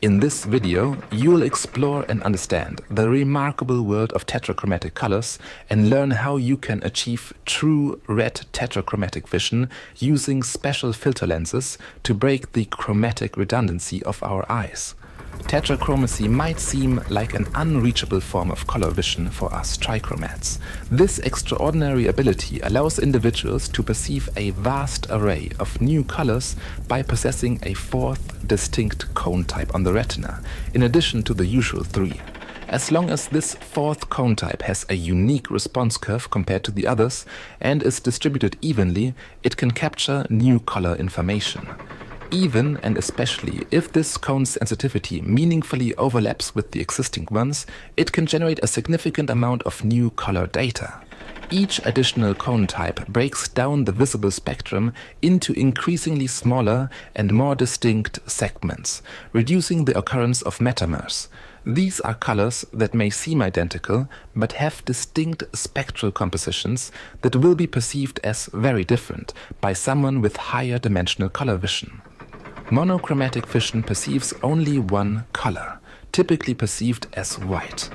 In this video, you'll explore and understand the remarkable world of tetrachromatic colors and learn how you can achieve true red tetrachromatic vision using special filter lenses to break the chromatic redundancy of our eyes. Tetrachromacy might seem like an unreachable form of color vision for us trichromats. This extraordinary ability allows individuals to perceive a vast array of new colors by possessing a fourth distinct cone type on the retina, in addition to the usual three. As long as this fourth cone type has a unique response curve compared to the others and is distributed evenly, it can capture new color information. Even and especially if this cone's sensitivity meaningfully overlaps with the existing ones, it can generate a significant amount of new color data. Each additional cone type breaks down the visible spectrum into increasingly smaller and more distinct segments, reducing the occurrence of metamers. These are colors that may seem identical, but have distinct spectral compositions that will be perceived as very different by someone with higher dimensional color vision. Monochromatic vision perceives only one color, typically perceived as white.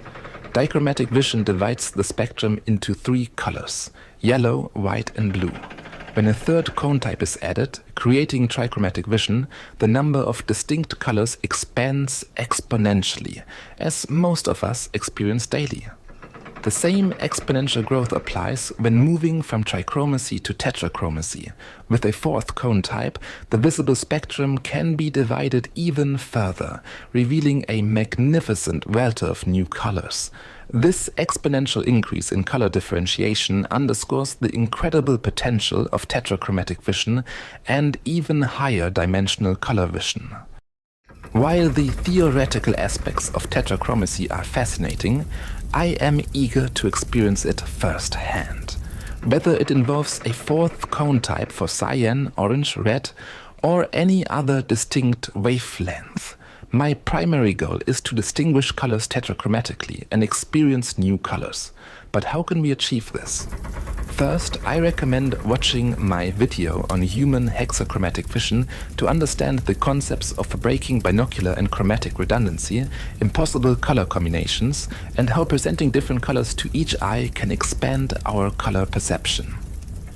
Dichromatic vision divides the spectrum into three colors: yellow, white and blue. When a third cone type is added, creating trichromatic vision, the number of distinct colors expands exponentially, as most of us experience daily. The same exponential growth applies when moving from trichromacy to tetrachromacy. With a fourth cone type, the visible spectrum can be divided even further, revealing a magnificent welter of new colors. This exponential increase in color differentiation underscores the incredible potential of tetrachromatic vision and even higher dimensional color vision. While the theoretical aspects of tetrachromacy are fascinating, I am eager to experience it firsthand. Whether it involves a fourth cone type for cyan, orange, red, or any other distinct wavelength, my primary goal is to distinguish colors tetrachromatically and experience new colors. But how can we achieve this? First, I recommend watching my video on human hexachromatic vision to understand the concepts of breaking binocular and chromatic redundancy, impossible color combinations, and how presenting different colors to each eye can expand our color perception.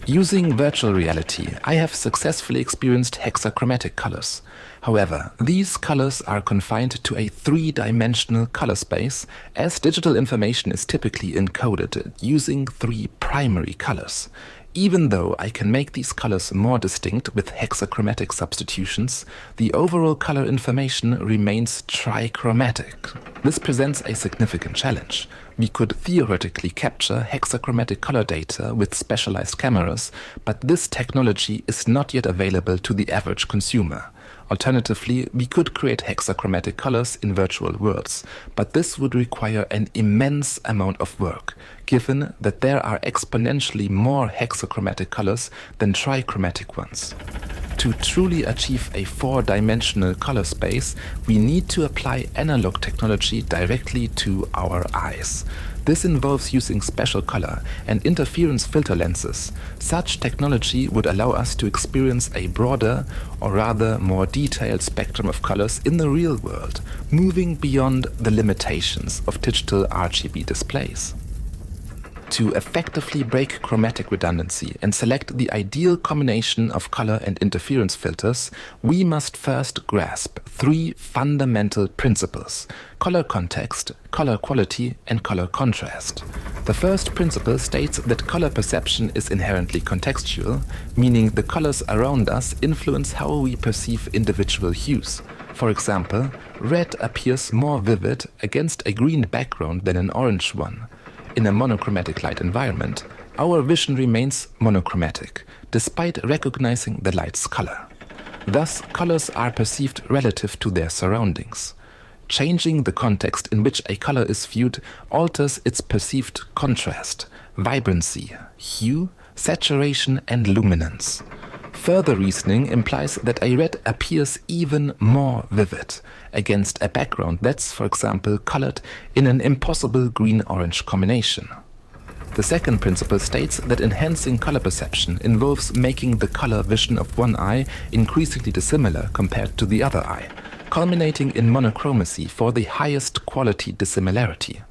Using virtual reality, I have successfully experienced hexachromatic colors. However, these colors are confined to a three-dimensional color space, as digital information is typically encoded using three primary colors. Even though I can make these colors more distinct with hexachromatic substitutions, the overall color information remains trichromatic. This presents a significant challenge. We could theoretically capture hexachromatic color data with specialized cameras, but this technology is not yet available to the average consumer. Alternatively, we could create hexachromatic colors in virtual worlds, but this would require an immense amount of work, given that there are exponentially more hexachromatic colors than trichromatic ones. To truly achieve a four-dimensional color space, we need to apply analog technology directly to our eyes. This involves using special color and interference filter lenses. Such technology would allow us to experience a broader, or rather more detailed spectrum of colors in the real world, moving beyond the limitations of digital RGB displays. To effectively break chromatic redundancy and select the ideal combination of color and interference filters, we must first grasp three fundamental principles: color context, color quality, and color contrast. The first principle states that color perception is inherently contextual, meaning the colors around us influence how we perceive individual hues. For example, red appears more vivid against a green background than an orange one. In a monochromatic light environment, our vision remains monochromatic, despite recognizing the light's color. Thus, colors are perceived relative to their surroundings. Changing the context in which a color is viewed alters its perceived contrast, vibrancy, hue, saturation, and luminance. Further reasoning implies that a red appears even more vivid against a background that's, for example, colored in an impossible green-orange combination. The second principle states that enhancing color perception involves making the color vision of one eye increasingly dissimilar compared to the other eye. culminating in monochromacy for the highest quality dissimilarity.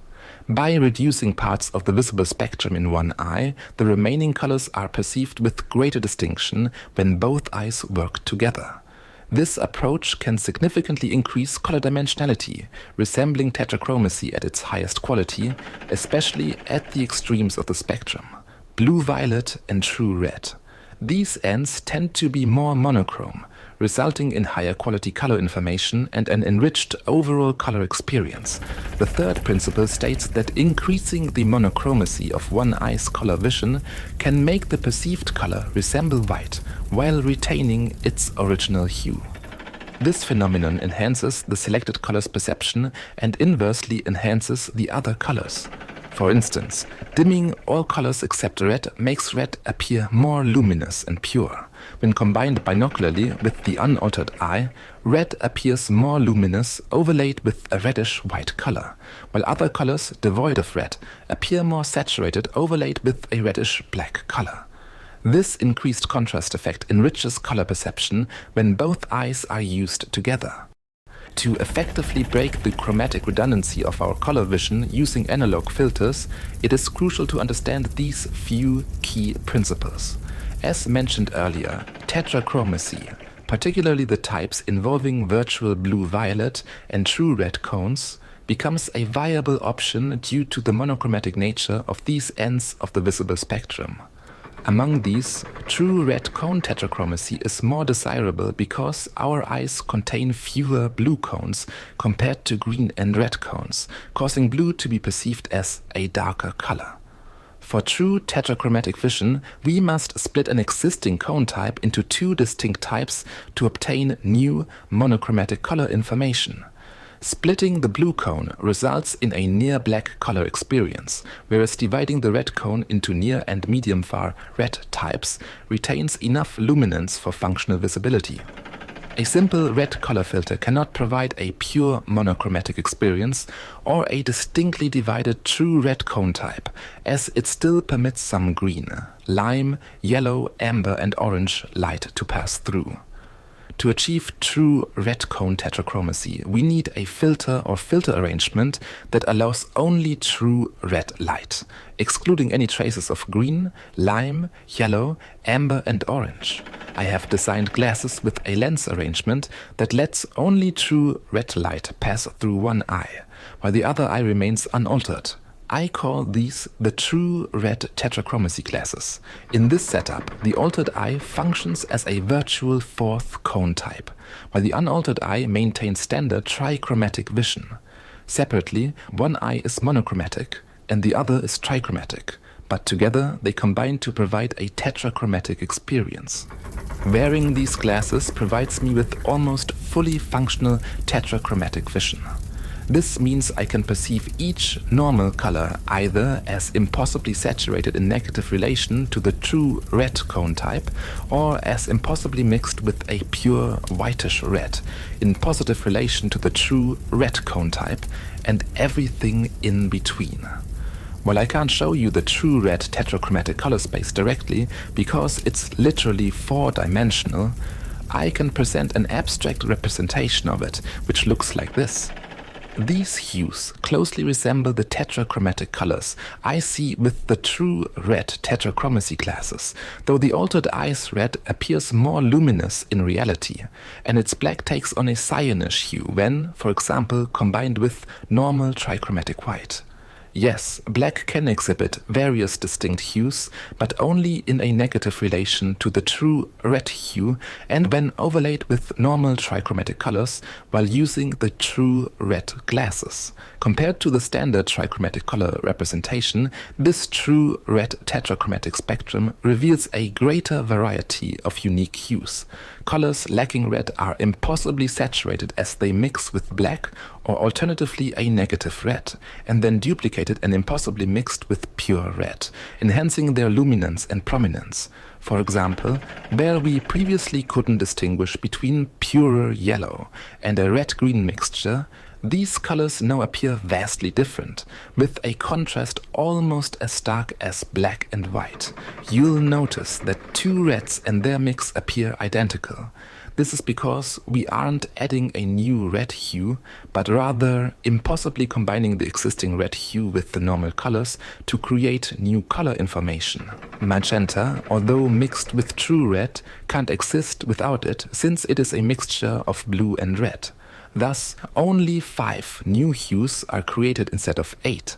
By reducing parts of the visible spectrum in one eye, the remaining colors are perceived with greater distinction when both eyes work together. This approach can significantly increase color dimensionality, resembling tetrachromacy at its highest quality, especially at the extremes of the spectrum, blue-violet and true red. These ends tend to be more monochrome, resulting in higher quality color information and an enriched overall color experience. The third principle states that increasing the monochromacy of one eye's color vision can make the perceived color resemble white while retaining its original hue. This phenomenon enhances the selected color's perception and inversely enhances the other colors. For instance, dimming all colors except red makes red appear more luminous and pure. When combined binocularly with the unaltered eye, red appears more luminous, overlaid with a reddish-white color, while other colors, devoid of red, appear more saturated, overlaid with a reddish-black color. This increased contrast effect enriches color perception when both eyes are used together. To effectively break the chromatic redundancy of our color vision using analog filters, it is crucial to understand these few key principles. As mentioned earlier, tetrachromacy, particularly the types involving virtual blue-violet and true red cones, becomes a viable option due to the monochromatic nature of these ends of the visible spectrum. Among these, true red cone tetrachromacy is more desirable because our eyes contain fewer blue cones compared to green and red cones, causing blue to be perceived as a darker color. For true tetrachromatic vision, we must split an existing cone type into two distinct types to obtain new monochromatic color information. Splitting the blue cone results in a near-black color experience, whereas dividing the red cone into near and medium-far red types retains enough luminance for functional visibility. A simple red color filter cannot provide a pure monochromatic experience or a distinctly divided true red cone type, as it still permits some green, lime, yellow, amber and orange light to pass through. To achieve true red cone tetrachromacy, we need a filter or filter arrangement that allows only true red light, excluding any traces of green, lime, yellow, amber and orange. I have designed glasses with a lens arrangement that lets only true red light pass through one eye, while the other eye remains unaltered. I call these the true red tetrachromacy glasses. In this setup, the altered eye functions as a virtual fourth cone type, while the unaltered eye maintains standard trichromatic vision. Separately, one eye is monochromatic and the other is trichromatic, but together they combine to provide a tetrachromatic experience. Wearing these glasses provides me with almost fully functional tetrachromatic vision. This means I can perceive each normal color either as impossibly saturated in negative relation to the true red cone type or as impossibly mixed with a pure whitish red in positive relation to the true red cone type and everything in between. While I can't show you the true red tetrachromatic color space directly because it's literally four-dimensional, I can present an abstract representation of it which looks like this. These hues closely resemble the tetrachromatic colors I see with the true red tetrachromacy glasses, though the altered eye's red appears more luminous in reality, and its black takes on a cyanish hue when, for example, combined with normal trichromatic white. Yes, black can exhibit various distinct hues, but only in a negative relation to the true red hue and when overlaid with normal trichromatic colors while using the true red glasses. Compared to the standard trichromatic color representation, this true red tetrachromatic spectrum reveals a greater variety of unique hues. Colors lacking red are impossibly saturated as they mix with black or alternatively a negative red, and then duplicated and impossibly mixed with pure red, enhancing their luminance and prominence. For example, where we previously couldn't distinguish between purer yellow and a red-green mixture, these colors now appear vastly different, with a contrast almost as stark as black and white. You'll notice that two reds and their mix appear identical. This is because we aren't adding a new red hue, but rather impossibly combining the existing red hue with the normal colors to create new color information. Magenta, although mixed with true red, can't exist without it, since it is a mixture of blue and red. Thus, only 5 new hues are created instead of 8.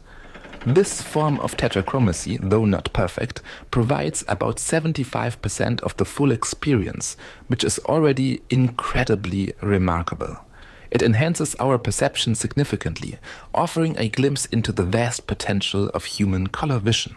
This form of tetrachromacy, though not perfect, provides about 75% of the full experience, which is already incredibly remarkable. It enhances our perception significantly, offering a glimpse into the vast potential of human color vision.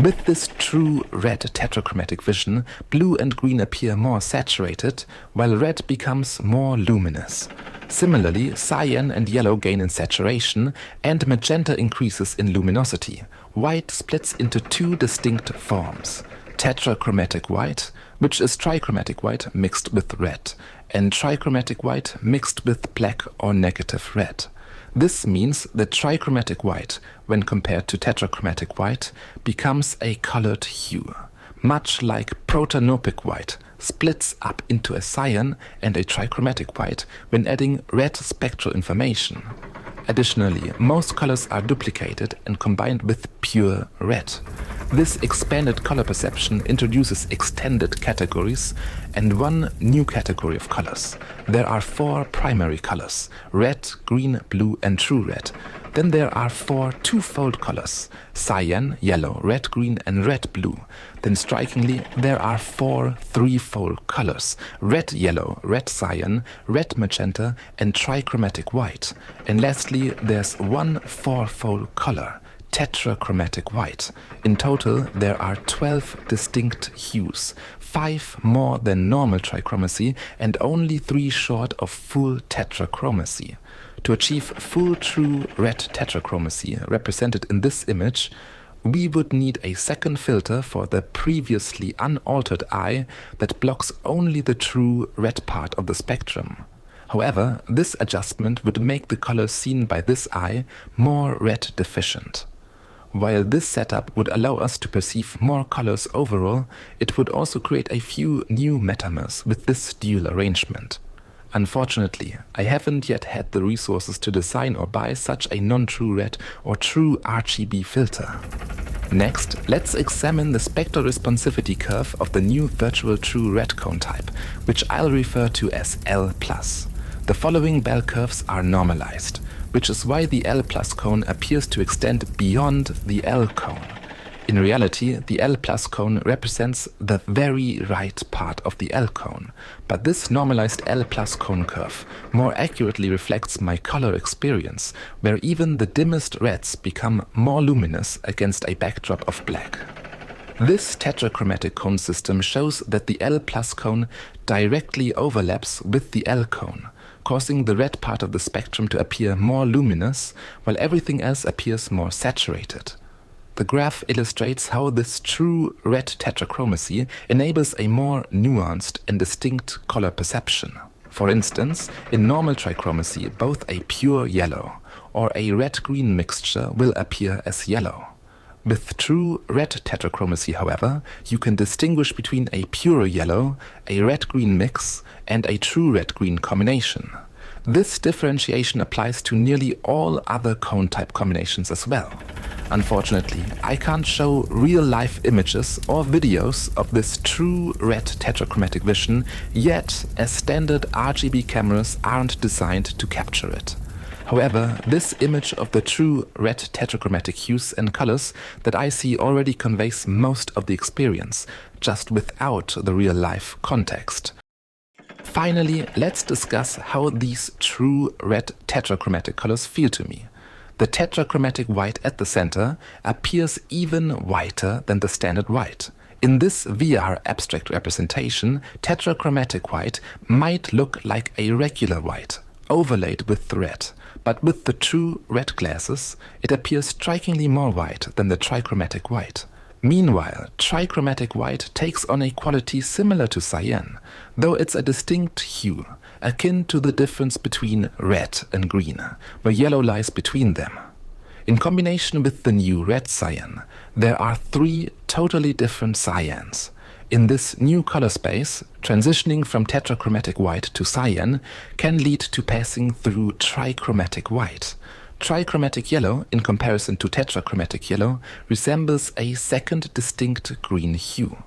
With this true red tetrachromatic vision, blue and green appear more saturated, while red becomes more luminous. Similarly, cyan and yellow gain in saturation, and magenta increases in luminosity. White splits into 2 distinct forms: tetrachromatic white, which is trichromatic white mixed with red, and trichromatic white mixed with black or negative red. This means that trichromatic white, when compared to tetrachromatic white, becomes a colored hue. Much like protanopic white splits up into a cyan and a trichromatic white when adding red spectral information. Additionally, most colors are duplicated and combined with pure red. This expanded color perception introduces extended categories and one new category of colors. There are 4 primary colors: red, green, blue, and true red. Then there are 4 twofold colors: cyan, yellow, red, green, and red, blue. Then strikingly, there are 4 threefold colors: red, yellow, red, cyan, red, magenta, and trichromatic white. And lastly, there's one 4-fold color: tetrachromatic white. In total, there are 12 distinct hues, 5 more than normal trichromacy and only 3 short of full tetrachromacy. To achieve full true red tetrachromacy represented in this image, we would need a second filter for the previously unaltered eye that blocks only the true red part of the spectrum. However, this adjustment would make the colors seen by this eye more red deficient. While this setup would allow us to perceive more colors overall, it would also create a few new metamers with this dual arrangement. Unfortunately, I haven't yet had the resources to design or buy such a non-true red or true RGB filter. Next, let's examine the spectral responsivity curve of the new virtual true red cone type, which I'll refer to as L+. The following bell curves are normalized, which is why the L+ cone appears to extend beyond the L cone. In reality, the L+ cone represents the very right part of the L cone, but this normalized L+ cone curve more accurately reflects my color experience, where even the dimmest reds become more luminous against a backdrop of black. This tetrachromatic cone system shows that the L+ cone directly overlaps with the L cone, causing the red part of the spectrum to appear more luminous, while everything else appears more saturated. The graph illustrates how this true red tetrachromacy enables a more nuanced and distinct color perception. For instance, in normal trichromacy, both a pure yellow or a red-green mixture will appear as yellow. With true red tetrachromacy, however, you can distinguish between a pure yellow, a red-green mix, and a true red-green combination. This differentiation applies to nearly all other cone type combinations as well. Unfortunately, I can't show real-life images or videos of this true red tetrachromatic vision yet, as standard RGB cameras aren't designed to capture it. However, this image of the true red tetrachromatic hues and colors that I see already conveys most of the experience, just without the real-life context. Finally, let's discuss how these true red tetrachromatic colors feel to me. The tetrachromatic white at the center appears even whiter than the standard white. In this VR abstract representation, tetrachromatic white might look like a regular white, overlaid with red, but with the true red glasses, it appears strikingly more white than the trichromatic white. Meanwhile, trichromatic white takes on a quality similar to cyan, though it's a distinct hue, akin to the difference between red and green, where yellow lies between them. In combination with the new red cyan, there are 3 totally different cyans. In this new color space, transitioning from tetrachromatic white to cyan can lead to passing through trichromatic white. Trichromatic yellow, in comparison to tetrachromatic yellow, resembles a second distinct green hue.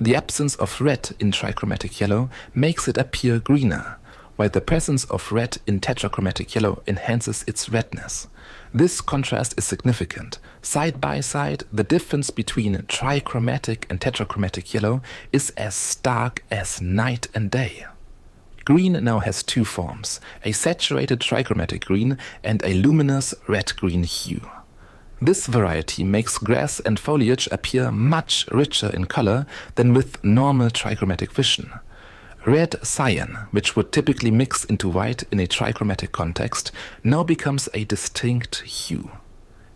The absence of red in trichromatic yellow makes it appear greener, while the presence of red in tetrachromatic yellow enhances its redness. This contrast is significant. Side by side, the difference between trichromatic and tetrachromatic yellow is as stark as night and day. Green now has two forms, a saturated trichromatic green and a luminous red-green hue. This variety makes grass and foliage appear much richer in color than with normal trichromatic vision. Red cyan, which would typically mix into white in a trichromatic context, now becomes a distinct hue.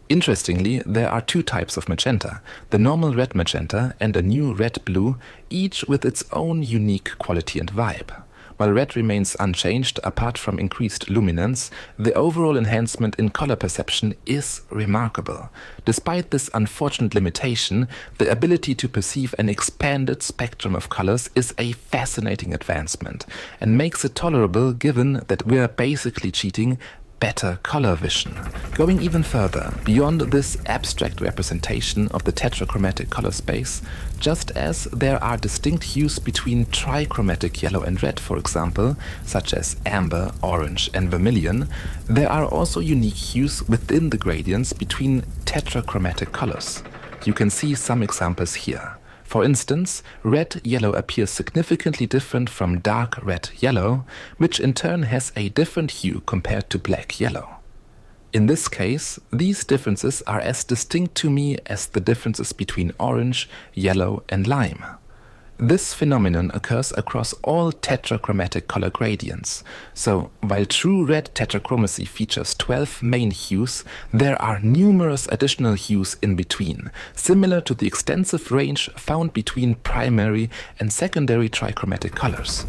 Interestingly, there are two types of magenta, the normal red magenta and a new red-blue, each with its own unique quality and vibe. While red remains unchanged apart from increased luminance, the overall enhancement in color perception is remarkable. Despite this unfortunate limitation, the ability to perceive an expanded spectrum of colors is a fascinating advancement and makes it tolerable given that we're basically cheating better color vision. Going even further, beyond this abstract representation of the tetrachromatic color space, just as there are distinct hues between trichromatic yellow and red, for example, such as amber, orange, and vermilion, there are also unique hues within the gradients between tetrachromatic colors. You can see some examples here. For instance, red-yellow appears significantly different from dark red-yellow, which in turn has a different hue compared to black-yellow. In this case, these differences are as distinct to me as the differences between orange, yellow, and lime. This phenomenon occurs across all tetrachromatic color gradients. So, while true red tetrachromacy features 12 main hues, there are numerous additional hues in between, similar to the extensive range found between primary and secondary trichromatic colors.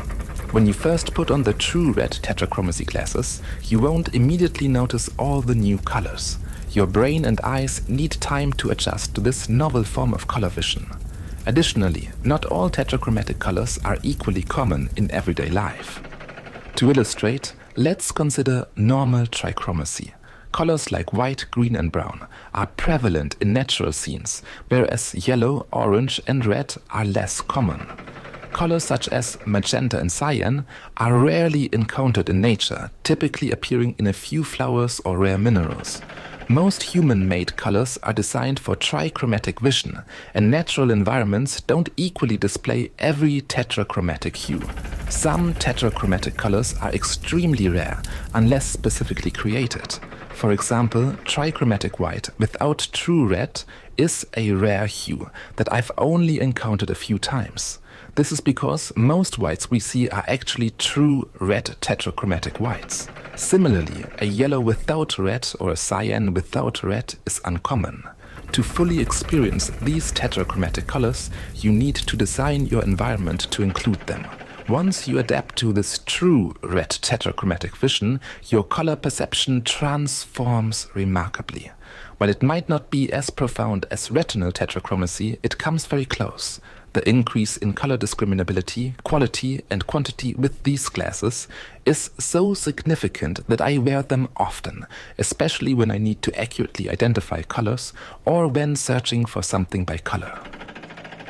When you first put on the true red tetrachromacy glasses, you won't immediately notice all the new colors. Your brain and eyes need time to adjust to this novel form of color vision. Additionally, not all tetrachromatic colors are equally common in everyday life. To illustrate, let's consider normal trichromacy. Colors like white, green, and brown are prevalent in natural scenes, whereas yellow, orange, and red are less common. Colors such as magenta and cyan are rarely encountered in nature, typically appearing in a few flowers or rare minerals. Most human-made colors are designed for trichromatic vision, and natural environments don't equally display every tetrachromatic hue. Some tetrachromatic colors are extremely rare, unless specifically created. For example, trichromatic white without true red is a rare hue that I've only encountered a few times. This is because most whites we see are actually true red tetrachromatic whites. Similarly, a yellow without red or a cyan without red is uncommon. To fully experience these tetrachromatic colors, you need to design your environment to include them. Once you adapt to this true red tetrachromatic vision, your color perception transforms remarkably. While it might not be as profound as retinal tetrachromacy, it comes very close. The increase in color discriminability, quality, and quantity with these glasses is so significant that I wear them often, especially when I need to accurately identify colors or when searching for something by color.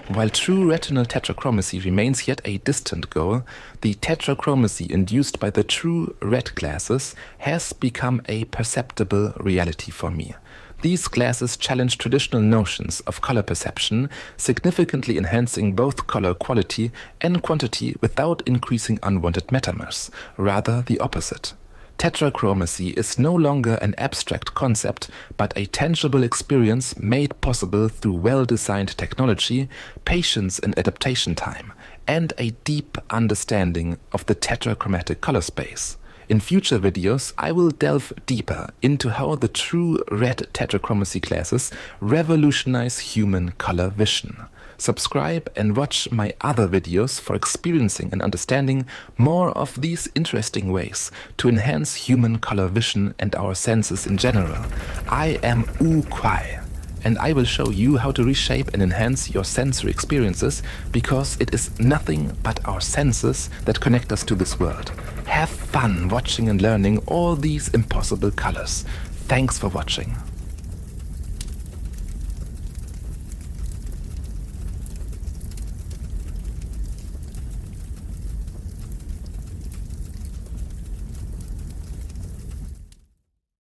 While true retinal tetrachromacy remains yet a distant goal, the tetrachromacy induced by the true red glasses has become a perceptible reality for me. These glasses challenge traditional notions of color perception, significantly enhancing both color quality and quantity without increasing unwanted metamers, rather the opposite. Tetrachromacy is no longer an abstract concept, but a tangible experience made possible through well-designed technology, patience and adaptation time, and a deep understanding of the tetrachromatic color space. In future videos, I will delve deeper into how the true red tetrachromacy glasses revolutionize human color vision. Subscribe and watch my other videos for experiencing and understanding more of these interesting ways to enhance human color vision and our senses in general. I am Ooqui, and I will show you how to reshape and enhance your sensory experiences, because it is nothing but our senses that connect us to this world. Have fun watching and learning all these impossible colors. Thanks for watching.